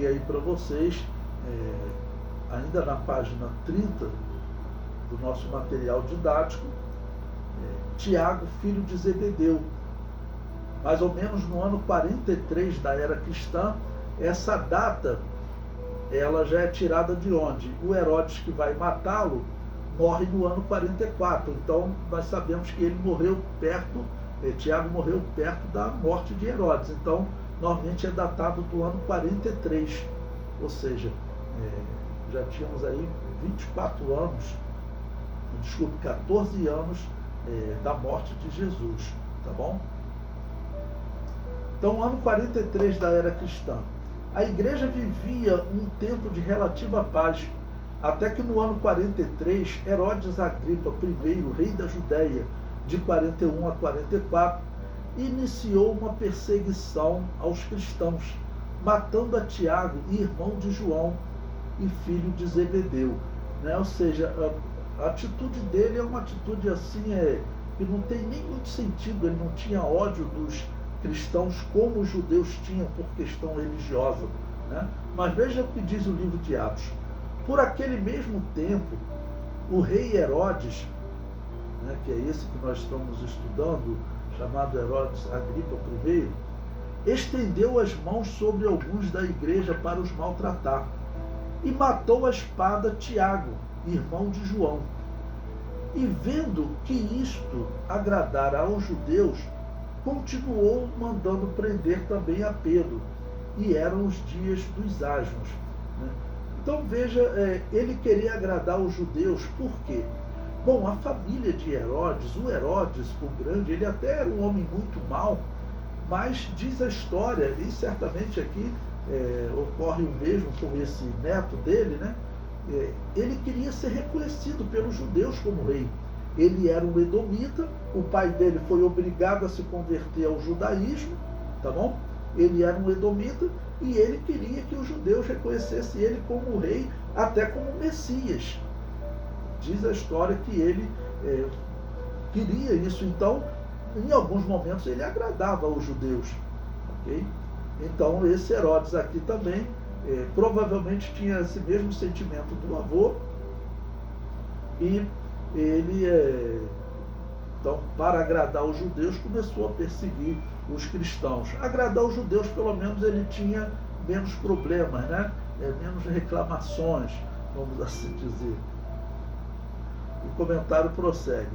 coloquei aí para vocês, ainda na página 30 do nosso material didático, Tiago, filho de Zebedeu. Mais ou menos no ano 43 da era cristã, essa data ela já é tirada de onde? O Herodes que vai matá-lo morre no ano 44. Então nós sabemos que ele morreu perto, Tiago morreu perto da morte de Herodes. Então normalmente é datado do ano 43. Ou seja, já tínhamos aí 24 anos, desculpe, 14 anos da morte de Jesus, tá bom? Então, ano 43 da era cristã. A igreja vivia um tempo de relativa paz, até que no ano 43, Herodes Agripa I, rei da Judéia, de 41 a 44, iniciou uma perseguição aos cristãos, matando a Tiago, irmão de João e filho de Zebedeu. Ou seja, a atitude dele é uma atitude assim, que não tem nem muito sentido. Ele não tinha ódio dos cristãos como os judeus tinham por questão religiosa. Mas veja o que diz o livro de Atos. Por aquele mesmo tempo, o rei Herodes, que é esse que nós estamos estudando, chamado Herodes Agripa I, estendeu as mãos sobre alguns da igreja para os maltratar e matou a espada Tiago, irmão de João. E vendo que isto agradara aos judeus, continuou mandando prender também a Pedro, e eram os dias dos asmos. Então veja, ele queria agradar os judeus, por quê? Bom, a família de Herodes, o Herodes, o grande, ele até era um homem muito mau, mas diz a história, e certamente aqui ocorre o mesmo com esse neto dele, ele queria ser reconhecido pelos judeus como rei. Ele era um edomita, o pai dele foi obrigado a se converter ao judaísmo, tá bom? Ele era um edomita e ele queria que os judeus reconhecessem ele como rei, até como Messias. Diz a história que ele queria isso. Então, em alguns momentos, ele agradava aos judeus. Okay? Então, esse Herodes aqui também provavelmente tinha esse mesmo sentimento do avô, e ele, então, para agradar os judeus, começou a perseguir os cristãos. Agradar os judeus, pelo menos, ele tinha menos problemas, menos reclamações, vamos assim dizer. O comentário prossegue.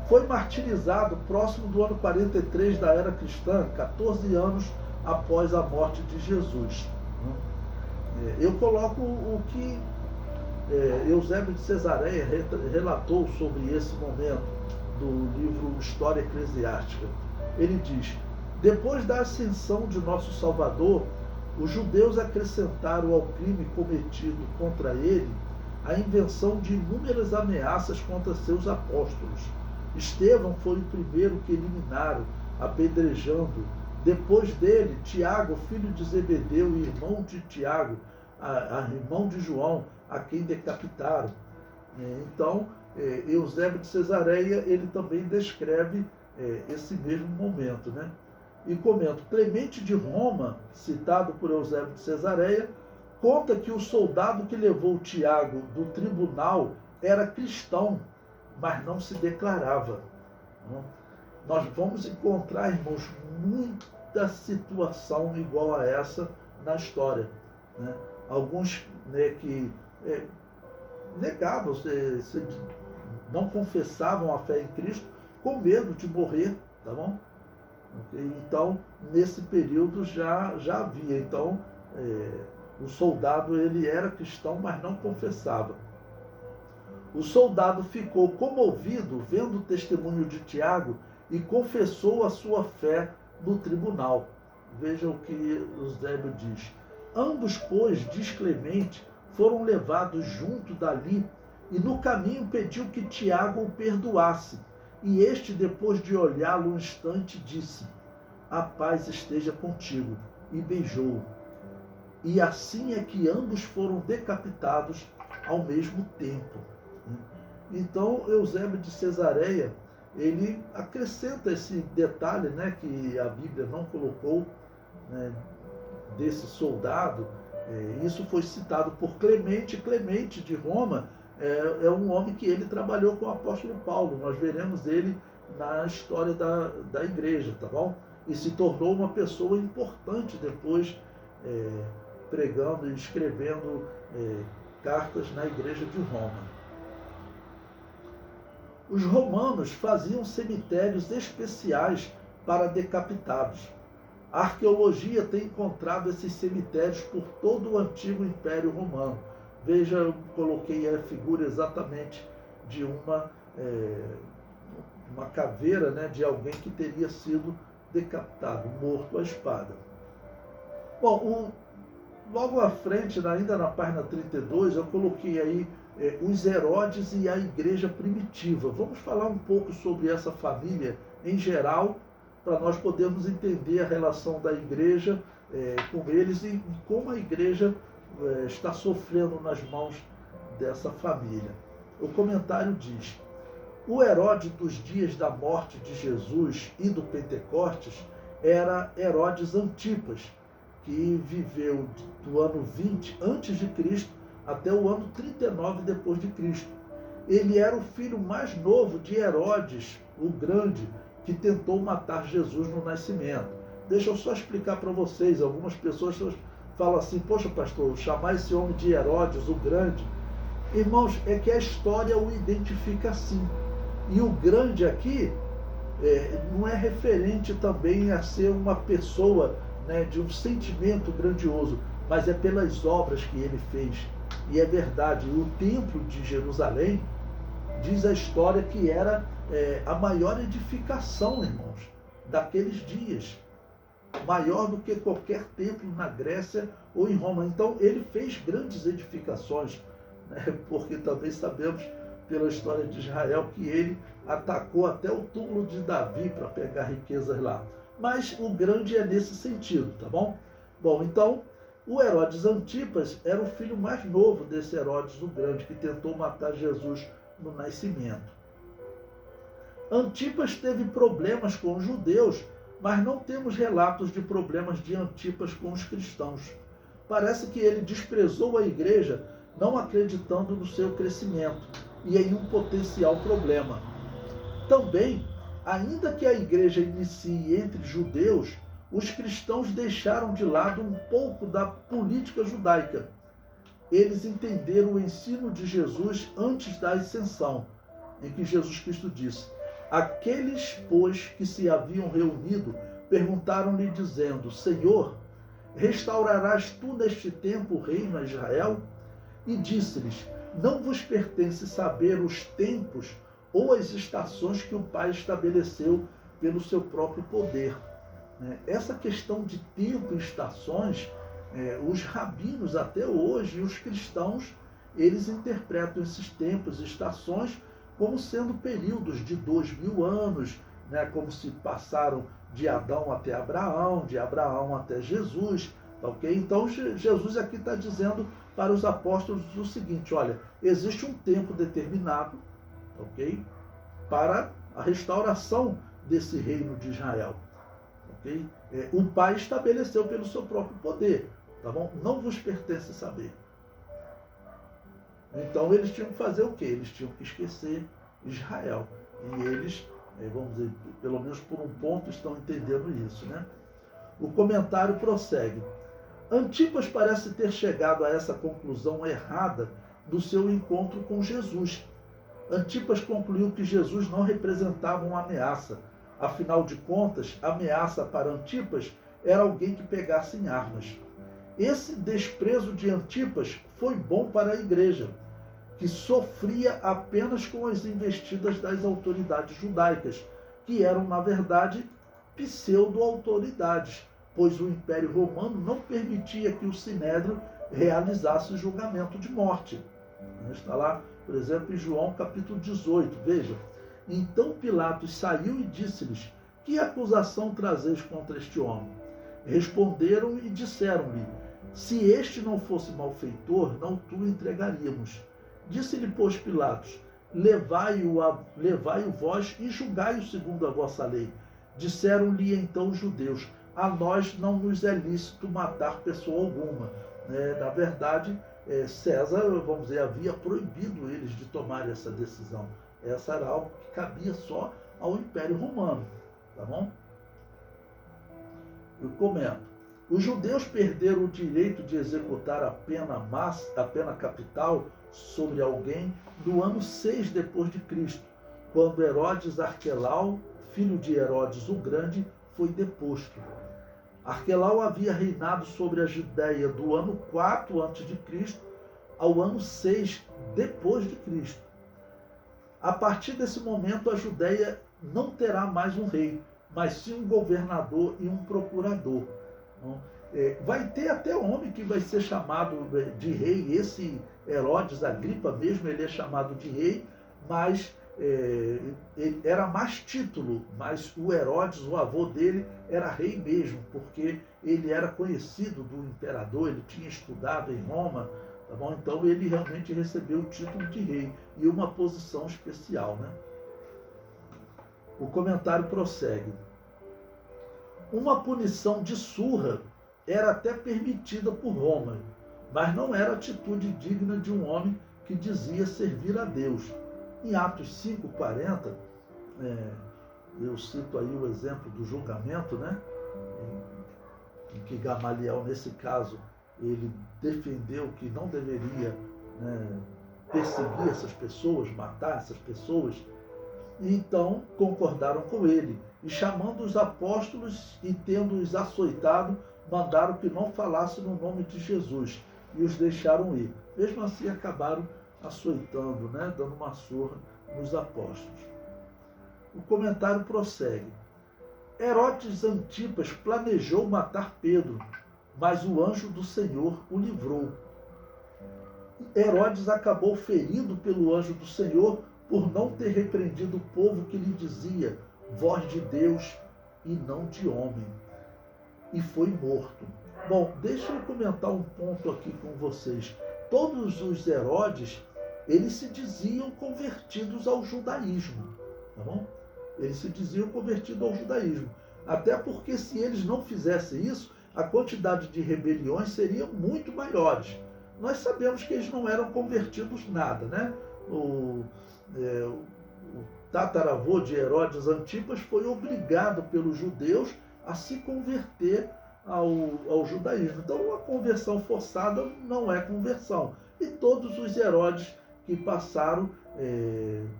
Foi martirizado próximo do ano 43 da era cristã, 14 anos após a morte de Jesus. Eu coloco o que Eusébio de Cesareia relatou sobre esse momento do livro História Eclesiástica. Ele diz: depois da ascensão de nosso Salvador, os judeus acrescentaram ao crime cometido contra ele a invenção de inúmeras ameaças contra seus apóstolos. Estevão foi o primeiro que eliminaram, apedrejando. Depois dele, Tiago, filho de Zebedeu e irmão de Tiago, irmão de João, a quem decapitaram. Então, Eusébio de Cesareia, ele também descreve esse mesmo momento. E comenta: Clemente de Roma, citado por Eusébio de Cesareia, conta que o soldado que levou Tiago do tribunal era cristão, mas não se declarava. Nós vamos encontrar, irmãos, muita situação igual a essa na história. Alguns que negavam, não confessavam a fé em Cristo com medo de morrer, tá bom? Então, nesse período já havia. Então, o soldado, ele era cristão, mas não confessava. O soldado ficou comovido vendo o testemunho de Tiago e confessou a sua fé no tribunal. Veja o que Eusébio diz. Ambos, pois, diz Clemente, foram levados junto dali, e no caminho pediu que Tiago o perdoasse. E este, depois de olhá-lo um instante, disse: a paz esteja contigo, e beijou-o. E assim é que ambos foram decapitados ao mesmo tempo. Então, Eusébio de Cesareia, ele acrescenta esse detalhe, que a Bíblia não colocou, desse soldado, Isso foi citado por Clemente. Clemente de Roma é um homem que ele trabalhou com o apóstolo Paulo. Nós veremos ele na história da igreja, tá bom? E se tornou uma pessoa importante depois, pregando e escrevendo cartas na igreja de Roma. Os romanos faziam cemitérios especiais para decapitados. A arqueologia tem encontrado esses cemitérios por todo o antigo Império Romano. Veja, eu coloquei a figura exatamente de uma caveira, né, de alguém que teria sido decapitado, morto à espada. Bom, logo à frente, ainda na página 32, eu coloquei aí os Herodes e a igreja primitiva. Vamos falar um pouco sobre essa família em geral, para nós podermos entender a relação da igreja com eles e como a igreja está sofrendo nas mãos dessa família. O comentário diz: o Herodes dos dias da morte de Jesus e do Pentecostes era Herodes Antipas, que viveu do ano 20 a.C. até o ano 39 depois de Cristo. Ele era o filho mais novo de Herodes, o Grande, que tentou matar Jesus no nascimento. Deixa eu só explicar para vocês. Algumas pessoas falam assim: poxa, pastor, chamar esse homem de Herodes, o Grande. Irmãos, é que a história o identifica assim. E o Grande aqui não é referente também a ser uma pessoa, né, de um sentimento grandioso, mas é pelas obras que ele fez. E é verdade, o templo de Jerusalém, diz a história que era a maior edificação, irmãos, daqueles dias. Maior do que qualquer templo na Grécia ou em Roma. Então ele fez grandes edificações, né, porque também sabemos pela história de Israel que ele atacou até o túmulo de Davi para pegar riquezas lá. Mas o Grande é nesse sentido, tá bom? Bom, então, o Herodes Antipas era o filho mais novo desse Herodes o Grande, que tentou matar Jesus no nascimento. Antipas teve problemas com os judeus, mas não temos relatos de problemas de Antipas com os cristãos. Parece que ele desprezou a igreja, não acreditando no seu crescimento e em um potencial problema. Também, ainda que a igreja inicie entre judeus, os cristãos deixaram de lado um pouco da política judaica. Eles entenderam o ensino de Jesus antes da ascensão, em que Jesus Cristo disse: aqueles, pois, que se haviam reunido, perguntaram-lhe dizendo: Senhor, restaurarás tu neste tempo o reino a Israel? E disse-lhes: não vos pertence saber os tempos ou as estações que o Pai estabeleceu pelo seu próprio poder. Essa questão de tempo e estações, os rabinos até hoje, e os cristãos, eles interpretam esses tempos e estações como sendo períodos de 2000 anos, né, como se passaram de Adão até Abraão, de Abraão até Jesus. Okay? Então Jesus aqui está dizendo para os apóstolos o seguinte: olha, existe um tempo determinado, okay, para a restauração desse reino de Israel. Okay? O Pai estabeleceu pelo seu próprio poder, tá bom? Não vos pertence saber. Então eles tinham que fazer o quê? Eles tinham que esquecer Israel. E eles, vamos dizer, pelo menos por um ponto, estão entendendo isso, né? O comentário prossegue. Antipas parece ter chegado a essa conclusão errada do seu encontro com Jesus. Antipas concluiu que Jesus não representava uma ameaça. Afinal de contas, a ameaça para Antipas era alguém que pegasse em armas. Esse desprezo de Antipas foi bom para a igreja, que sofria apenas com as investidas das autoridades judaicas, que eram, na verdade, pseudo-autoridades, pois o Império Romano não permitia que o Sinédrio realizasse o julgamento de morte. Está lá, por exemplo, em João capítulo 18, veja. Então Pilatos saiu e disse-lhes: que acusação trazeis contra este homem? Responderam e disseram-lhe: se este não fosse malfeitor, não tu entregaríamos. Disse-lhe, pois, Pilatos: levai-o vós e julgai-o segundo a vossa lei. Disseram-lhe então os judeus: a nós não nos é lícito matar pessoa alguma, na verdade, César, vamos dizer, havia proibido eles de tomar essa decisão. Essa era algo que cabia só ao Império Romano, tá bom? Eu comento. Os judeus perderam o direito de executar a pena capital sobre alguém no ano 6 depois de Cristo, quando Herodes Arquelau, filho de Herodes o Grande, foi deposto. Arquelau havia reinado sobre a Judéia do ano 4 a.C. ao ano 6 depois de Cristo. A partir desse momento, a Judéia não terá mais um rei, mas sim um governador e um procurador. Vai ter até homem que vai ser chamado de rei. Esse Herodes Agripa mesmo, ele é chamado de rei, mas ele era mais título, mas o Herodes, o avô dele, era rei mesmo, porque ele era conhecido do imperador, ele tinha estudado em Roma, tá bom? Então ele realmente recebeu o título de rei e uma posição especial, né? O comentário prossegue. Uma punição de surra era até permitida por Roma, mas não era atitude digna de um homem que dizia servir a Deus. Em Atos 5:40, eu cito aí o exemplo do julgamento, né? Em que Gamaliel, nesse caso, ele defendeu que não deveria, né, perseguir essas pessoas, matar essas pessoas. E então concordaram com ele, e chamando os apóstolos e tendo-os açoitado, mandaram que não falassem no nome de Jesus, e os deixaram ir. Mesmo assim acabaram açoitando, né, dando uma surra nos apóstolos. O comentário prossegue. Herodes Antipas planejou matar Pedro, mas o anjo do Senhor o livrou. Herodes acabou ferido pelo anjo do Senhor por não ter repreendido o povo que lhe dizia, voz de Deus e não de homem, e foi morto. Bom, deixa eu comentar um ponto aqui com vocês. Todos os Herodes, eles se diziam convertidos ao judaísmo, tá bom? Eles se diziam convertidos ao judaísmo. Até porque se eles não fizessem isso, a quantidade de rebeliões seria muito maiores. Nós sabemos que eles não eram convertidos nada, né? O tataravô de Herodes Antipas foi obrigado pelos judeus a se converter ao judaísmo. Então, a conversão forçada não é conversão. E todos os Herodes que passaram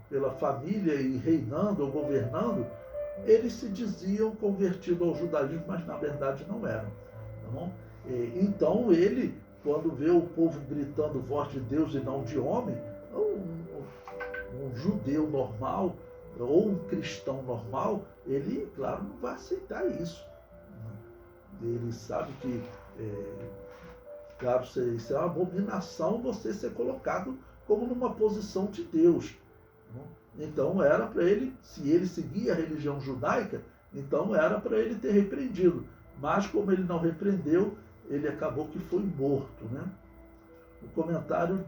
pela família e reinando ou governando, eles se diziam convertidos ao judaísmo, mas na verdade não eram. Tá bom? Então ele, quando vê o povo gritando voz de Deus e não de homem, um judeu normal ou um cristão normal, ele, claro, não vai aceitar isso. Ele sabe que, claro, isso é uma abominação você ser colocado como numa posição de Deus. Então era para ele, se ele seguia a religião judaica, então era para ele ter repreendido. Mas como ele não repreendeu, ele acabou que foi morto, né? O comentário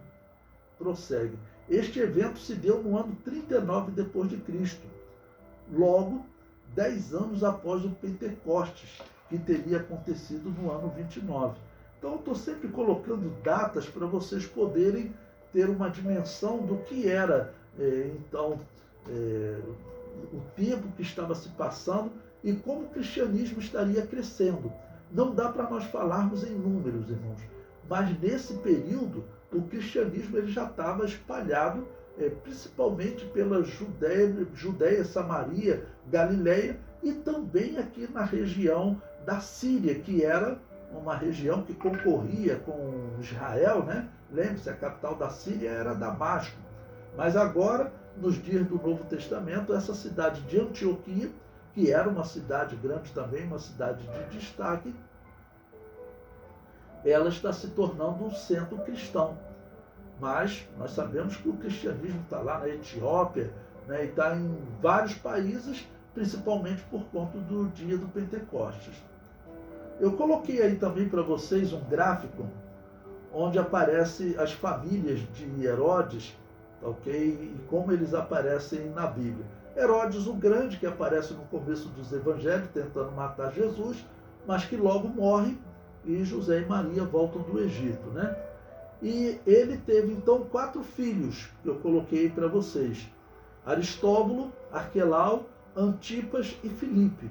prossegue. Este evento se deu no ano 39 depois de Cristo, logo 10 anos após o Pentecostes, que teria acontecido no ano 29. Então eu estou sempre colocando datas para vocês poderem ter uma dimensão do que era o tempo que estava se passando e como o cristianismo estaria crescendo. Não dá para nós falarmos em números, irmãos, mas nesse período o cristianismo ele já estava espalhado, principalmente pela Judéia, Samaria, Galileia e também aqui na região da Síria, que era uma região que concorria com Israel, né? Lembre-se, a capital da Síria era Damasco. Mas agora, nos dias do Novo Testamento, essa cidade de Antioquia, que era uma cidade grande também, uma cidade de destaque, ela está se tornando um centro cristão. Mas nós sabemos que o cristianismo está lá na Etiópia, né, e está em vários países, principalmente por conta do dia do Pentecostes. Eu coloquei aí também para vocês um gráfico onde aparecem as famílias de Herodes, ok? E como eles aparecem na Bíblia. Herodes o Grande, que aparece no começo dos evangelhos, tentando matar Jesus, mas que logo morre, e José e Maria voltam do Egito, né? E ele teve então 4 filhos, que eu coloquei para vocês: Aristóbulo, Arquelau, Antipas e Filipe.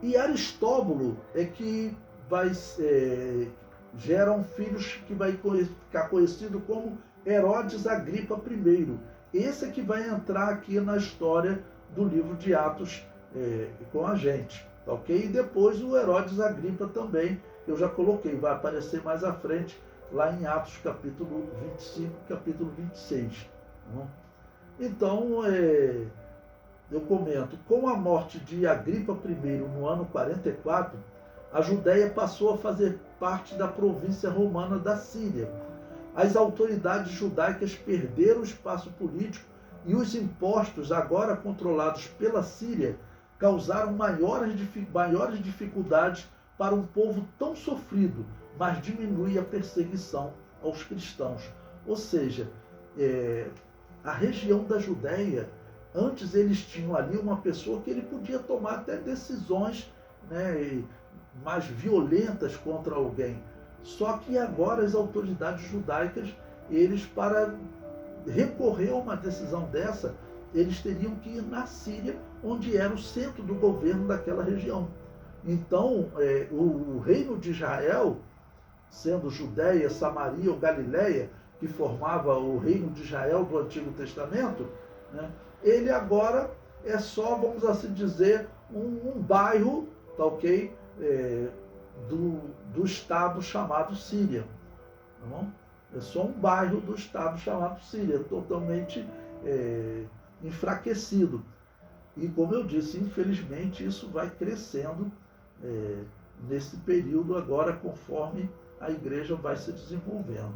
E Aristóbulo é que geram filhos que vai ficar conhecido como Herodes Agripa I. Esse é que vai entrar aqui na história do livro de Atos com a gente, tá ok? E depois o Herodes Agripa também, eu já coloquei, vai aparecer mais à frente, lá em Atos capítulo 25, capítulo 26. Então, eu comento, com a morte de Agripa I no ano 44, a Judéia passou a fazer parte da província romana da Síria. As autoridades judaicas perderam espaço político e os impostos, agora controlados pela Síria, causaram maiores dificuldades para um povo tão sofrido, mas diminui a perseguição aos cristãos. Ou seja, a região da Judéia, antes eles tinham ali uma pessoa que ele podia tomar até decisões, né, mais violentas contra alguém. Só que agora as autoridades judaicas, eles, para recorrer a uma decisão dessa, eles teriam que ir na Síria, onde era o centro do governo daquela região. Então, o reino de Israel, sendo Judéia, Samaria ou Galiléia, que formava o reino de Israel do Antigo Testamento, né, ele agora é só, vamos assim dizer, um bairro, tá ok? Do estado chamado Síria. Tá bom? É só um bairro do estado chamado Síria, totalmente enfraquecido. E como eu disse, infelizmente isso vai crescendo nesse período agora, conforme a igreja vai se desenvolvendo.